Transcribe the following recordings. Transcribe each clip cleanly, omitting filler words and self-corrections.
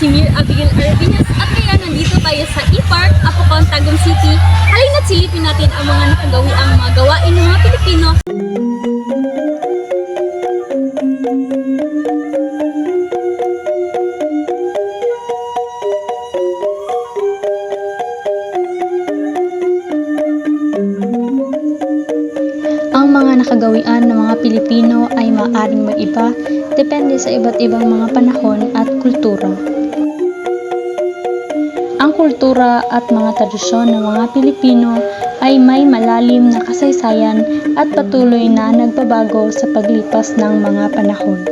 si Mir Abigail Arvinas at kaya nandito tayo sa E-Park, Apocon, Tagum City. Halina't silipin natin ang mga nakagawi ang mga gawain ng mga Pilipino. Ang mga nakagawian ng mga Pilipino ay maaaring mag-iba depende sa iba't ibang mga panahon at kultura. Ang kultura at mga tradisyon ng mga Pilipino ay may malalim na kasaysayan at patuloy na nagbabago sa paglipas ng mga panahon.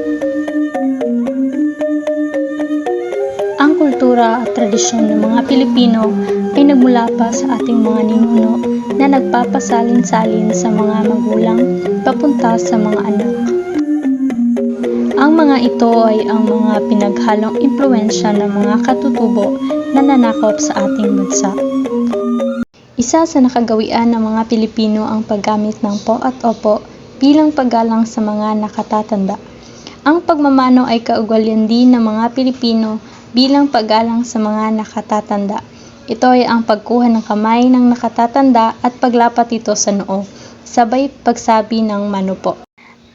Ang kultura at tradisyon ng mga Pilipino ay nagmula pa sa ating mga ninuno na nagpapasalin-salin sa mga magulang papunta sa mga anak. Ang mga ito ay ang mga pinaghalong impluwensya ng mga katutubo na nanakop sa ating bansa. Isa sa nakagawian ng mga Pilipino ang paggamit ng po at opo bilang paggalang sa mga nakatatanda. Ang pagmamano ay kaugalian din ng mga Pilipino bilang paggalang sa mga nakatatanda. Ito ay ang pagkuha ng kamay ng nakatatanda at paglapat ito sa noo, sabay pagsabi ng mano po.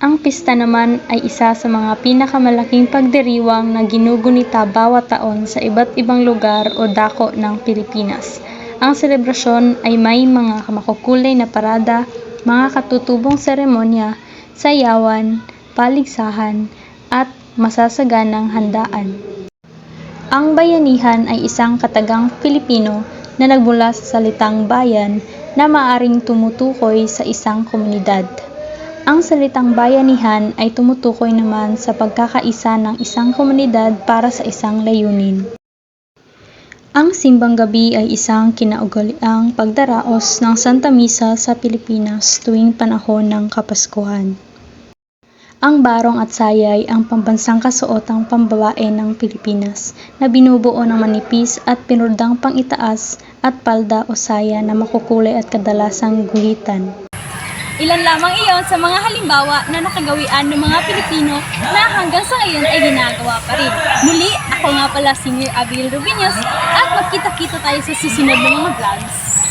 Ang pista naman ay isa sa mga pinakamalaking pagdiriwang na ginugunita bawat taon sa iba't ibang lugar o dako ng Pilipinas. Ang selebrasyon ay may mga makukulay na parada, mga katutubong seremonya, sayawan, paligsahan, at masasaganang handaan. Ang bayanihan ay isang katagang Pilipino na nagmula sa salitang bayan na maaaring tumutukoy sa isang komunidad. Ang salitang bayanihan ay tumutukoy naman sa pagkakaisa ng isang komunidad para sa isang layunin. Ang simbang gabi ay isang kinaugaliang pagdaraos ng Santa Misa sa Pilipinas tuwing panahon ng Kapaskuhan. Ang barong at saya ay ang pambansang kasuotang pambabae ng Pilipinas na binubuo ng manipis at pinurdang pangitaas at palda o saya na makukulay at kadalasang guhitan. Ilan lamang iyon sa mga halimbawa na nakagawian ng mga Pilipino na hanggang sa ngayon ay ginagawa pa rin. Muli, ako nga pala si Mir Abigail Arvinas at magkita-kita tayo sa susunod na mga vlogs.